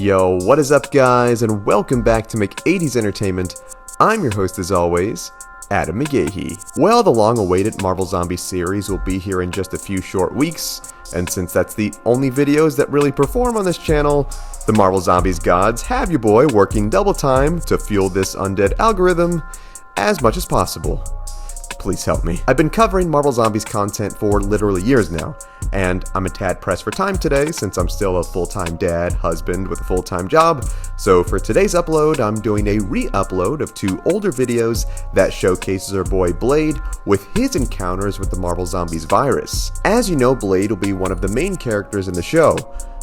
Yo, what is up guys, and welcome back to Make 80s Entertainment. I'm your host as always, Adam McGahee. Well, the long-awaited Marvel Zombie series will be here in just a few short weeks, and since that's the only videos that really perform on this channel, the Marvel Zombies gods have your boy working double time to fuel this undead algorithm as much as possible. Please help me. I've been covering Marvel Zombies content for literally years now, and I'm a tad pressed for time today since I'm still a full-time dad, husband with a full-time job. So for today's upload, I'm doing a re-upload of two older videos that showcases our boy Blade with his encounters with the Marvel Zombies virus. As you know, Blade will be one of the main characters in the show.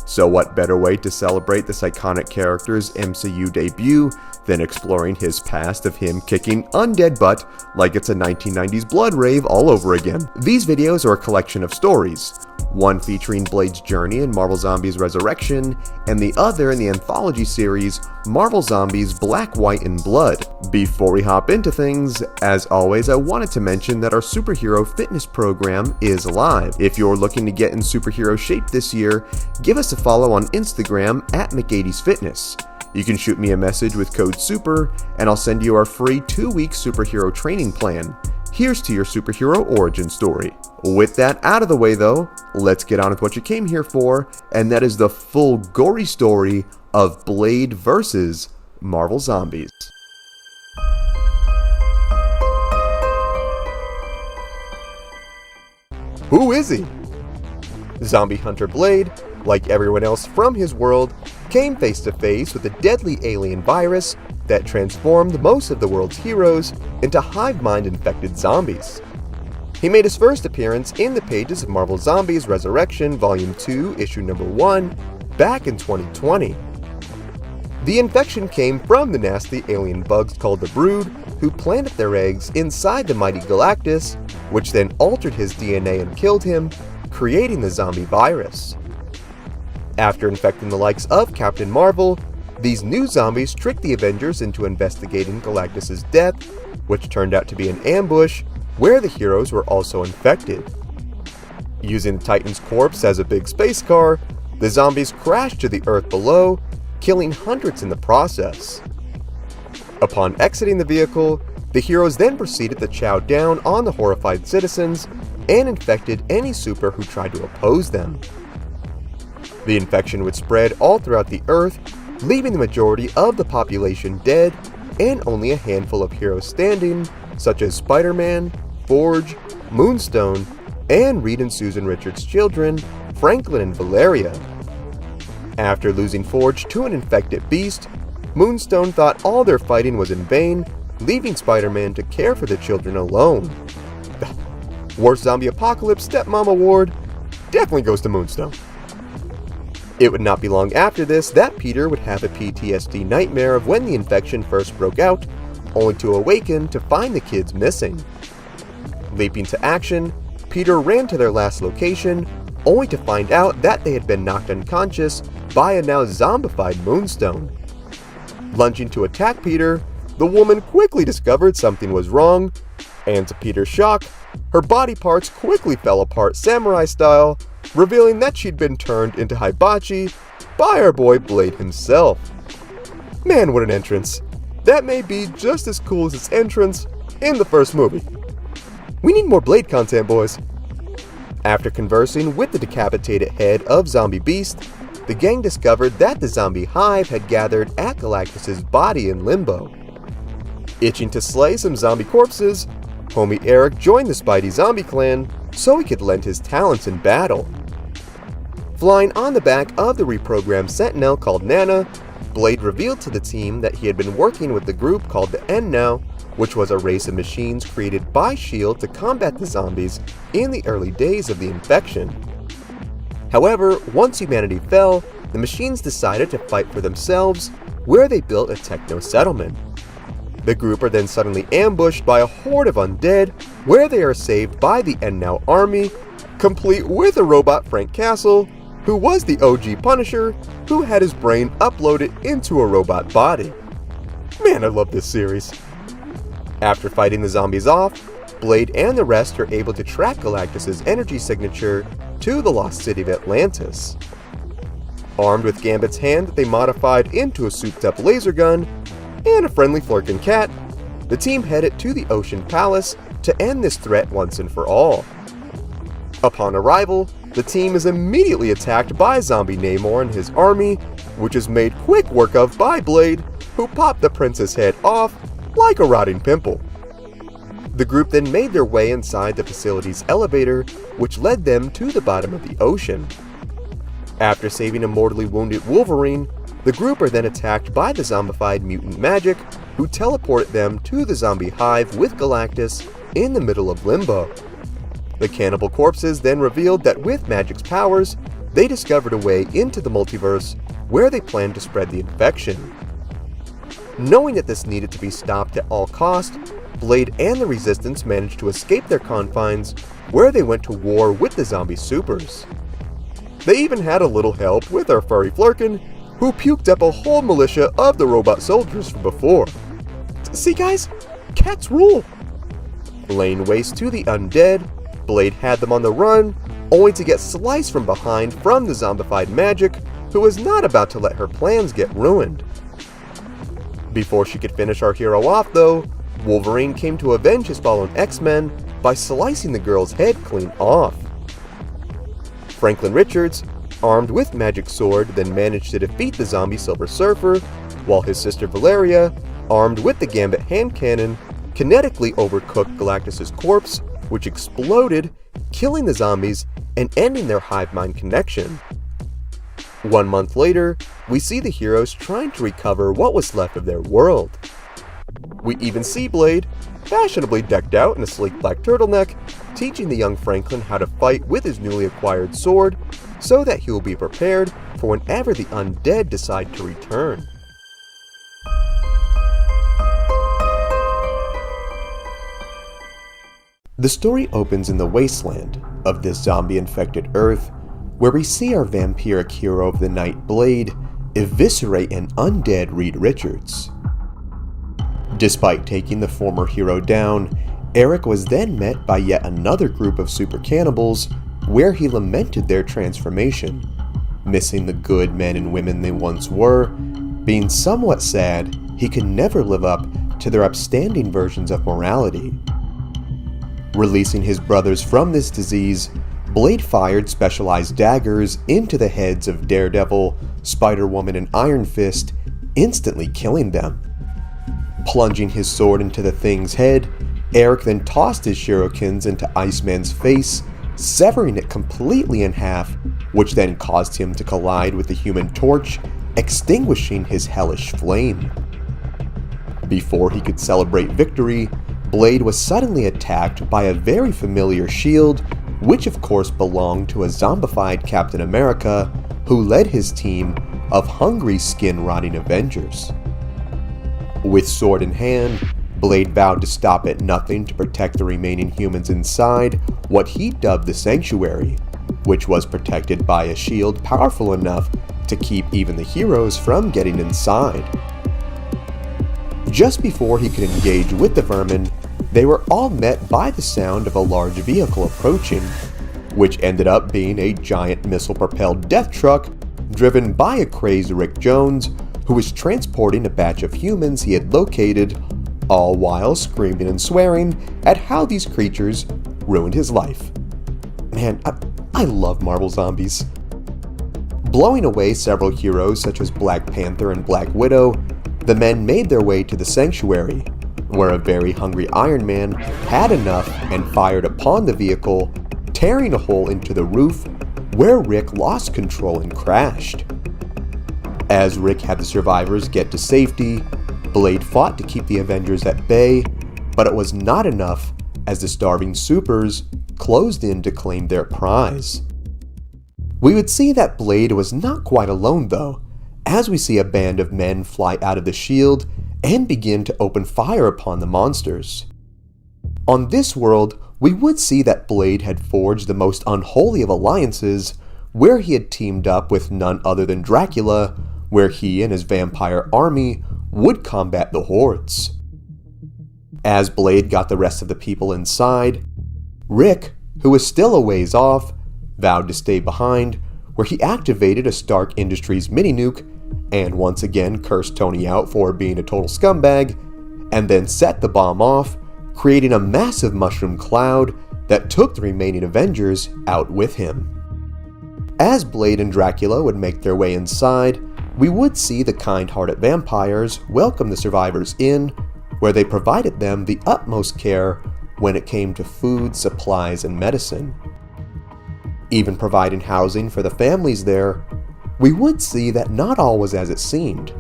So what better way to celebrate this iconic character's MCU debut than exploring his past of him kicking undead butt like it's a 1990s blood rave all over again. These videos are a collection of stories, one featuring Blade's journey in Marvel Zombies Resurrection, and the other in the anthology series Marvel Zombies Black, White, and Blood. Before we hop into things, as always, I wanted to mention that our superhero fitness program is live. If you're looking to get in superhero shape this year, give us a follow on Instagram at McGady'sFitness. You can shoot me a message with code SUPER, and I'll send you our free 2-week superhero training plan. Here's to your superhero origin story. With that out of the way though, let's get on with what you came here for, and that is the full gory story of Blade versus Marvel Zombies. Who is he? Zombie hunter Blade, like everyone else from his world, came face to face with a deadly alien virus that transformed most of the world's heroes into hive mind infected zombies. He made his first appearance in the pages of Marvel Zombies Resurrection Volume 2, Issue Number 1, back in 2020. The infection came from the nasty alien bugs called the Brood, who planted their eggs inside the mighty Galactus, which then altered his DNA and killed him, creating the zombie virus. After infecting the likes of Captain Marvel, these new zombies tricked the Avengers into investigating Galactus' death, which turned out to be an ambush where the heroes were also infected. Using the Titan's corpse as a big space car, the zombies crashed to the Earth below, killing hundreds in the process. Upon exiting the vehicle, the heroes then proceeded to chow down on the horrified citizens and infected any super who tried to oppose them. The infection would spread all throughout the Earth, leaving the majority of the population dead and only a handful of heroes standing, such as Spider-Man, Forge, Moonstone, and Reed and Susan Richards' children, Franklin and Valeria. After losing Forge to an infected beast, Moonstone thought all their fighting was in vain, leaving Spider-Man to care for the children alone. Worst Zombie Apocalypse Stepmom Award definitely goes to Moonstone. It would not be long after this that Peter would have a PTSD nightmare of when the infection first broke out, only to awaken to find the kids missing. Leaping to action, Peter ran to their last location, only to find out that they had been knocked unconscious by a now zombified Moonstone. Lunging to attack Peter, the woman quickly discovered something was wrong, and to Peter's shock, her body parts quickly fell apart samurai style, revealing that she'd been turned into hibachi by our boy Blade himself. Man, what an entrance. That may be just as cool as its entrance in the first movie. We need more Blade content, boys. After conversing with the decapitated head of Zombie Beast, the gang discovered that the zombie hive had gathered at Galactus' body in limbo. Itching to slay some zombie corpses, homie Eric joined the Spidey zombie clan so he could lend his talents in battle. Flying on the back of the reprogrammed Sentinel called Nana, Blade revealed to the team that he had been working with the group called the End Now, which was a race of machines created by S.H.I.E.L.D. to combat the zombies in the early days of the infection. However, once humanity fell, the machines decided to fight for themselves, where they built a techno settlement. The group are then suddenly ambushed by a horde of undead, where they are saved by the End Now army, complete with a robot Frank Castle, who was the OG Punisher, who had his brain uploaded into a robot body. Man, I love this series. After fighting the zombies off, Blade and the rest are able to track Galactus' energy signature to the lost city of Atlantis. Armed with Gambit's hand that they modified into a souped-up laser gun, and a friendly Flurkin cat, the team headed to the Ocean Palace to end this threat once and for all. Upon arrival, the team is immediately attacked by zombie Namor and his army, which is made quick work of by Blade, who popped the prince's head off like a rotting pimple. The group then made their way inside the facility's elevator, which led them to the bottom of the ocean. After saving a mortally wounded Wolverine, the group are then attacked by the zombified mutant Magic, who teleported them to the zombie hive with Galactus in the middle of Limbo. The cannibal corpses then revealed that with Magic's powers, they discovered a way into the multiverse where they planned to spread the infection. Knowing that this needed to be stopped at all costs, Blade and the Resistance managed to escape their confines, where they went to war with the zombie supers. They even had a little help with our furry Flurkin, who puked up a whole militia of the robot soldiers from before. See guys, cats rule! Laying waste to the undead, Blade had them on the run, only to get sliced from behind from the zombified Magic, who was not about to let her plans get ruined. Before she could finish our hero off though, Wolverine came to avenge his fallen X-Men by slicing the girl's head clean off. Franklin Richards, armed with Magic's sword, then managed to defeat the zombie Silver Surfer, while his sister Valeria, armed with the Gambit hand cannon, kinetically overcooked Galactus' corpse, which exploded, killing the zombies and ending their hive mind connection. 1 month later, we see the heroes trying to recover what was left of their world. We even see Blade, fashionably decked out in a sleek black turtleneck, teaching the young Franklin how to fight with his newly acquired sword so that he will be prepared for whenever the undead decide to return. The story opens in the wasteland of this zombie-infected Earth, where we see our vampiric hero of the night, Blade, eviscerate an undead Reed Richards. Despite taking the former hero down, Eric was then met by yet another group of super cannibals, where he lamented their transformation, missing the good men and women they once were, being somewhat sad he could never live up to their upstanding versions of morality. Releasing his brothers from this disease, Blade fired specialized daggers into the heads of Daredevil, Spider-Woman, and Iron Fist, instantly killing them. Plunging his sword into the thing's head, Eric then tossed his shurikens into Iceman's face, severing it completely in half, which then caused him to collide with the Human Torch, extinguishing his hellish flame. Before he could celebrate victory, Blade was suddenly attacked by a very familiar shield, which of course belonged to a zombified Captain America, who led his team of hungry, skin-rotting Avengers. With sword in hand, Blade vowed to stop at nothing to protect the remaining humans inside what he dubbed the Sanctuary, which was protected by a shield powerful enough to keep even the heroes from getting inside. Just before he could engage with the vermin, they were all met by the sound of a large vehicle approaching, which ended up being a giant missile-propelled death truck driven by a crazed Rick Jones, who was transporting a batch of humans he had located, all while screaming and swearing at how these creatures ruined his life. Man, I love Marvel zombies. Blowing away several heroes such as Black Panther and Black Widow, the men made their way to the Sanctuary, where a very hungry Iron Man had enough and fired upon the vehicle, tearing a hole into the roof, where Rick lost control and crashed. As Rick had the survivors get to safety, Blade fought to keep the Avengers at bay, but it was not enough as the starving supers closed in to claim their prize. We would see that Blade was not quite alone though, as we see a band of men fly out of the shield and begin to open fire upon the monsters. On this world, we would see that Blade had forged the most unholy of alliances, where he had teamed up with none other than Dracula, where he and his vampire army would combat the hordes. As Blade got the rest of the people inside, Rick, who was still a ways off, vowed to stay behind, where he activated a Stark Industries mini-nuke and once again cursed Tony out for being a total scumbag, and then set the bomb off, creating a massive mushroom cloud that took the remaining Avengers out with him. As Blade and Dracula would make their way inside, we would see the kind-hearted vampires welcome the survivors in, where they provided them the utmost care when it came to food, supplies, and medicine. Even providing housing for the families there, we would see that not all was as it seemed,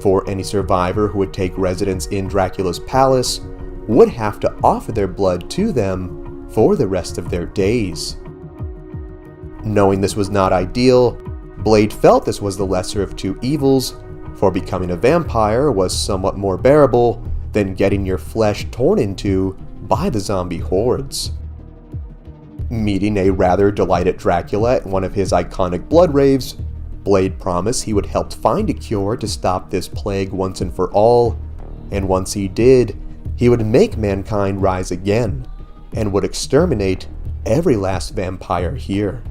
for any survivor who would take residence in Dracula's palace would have to offer their blood to them for the rest of their days. Knowing this was not ideal, Blade felt this was the lesser of two evils, for becoming a vampire was somewhat more bearable than getting your flesh torn into by the zombie hordes. Meeting a rather delighted Dracula at one of his iconic blood raves, Blade promised he would help find a cure to stop this plague once and for all, and once he did, he would make mankind rise again, and would exterminate every last vampire here.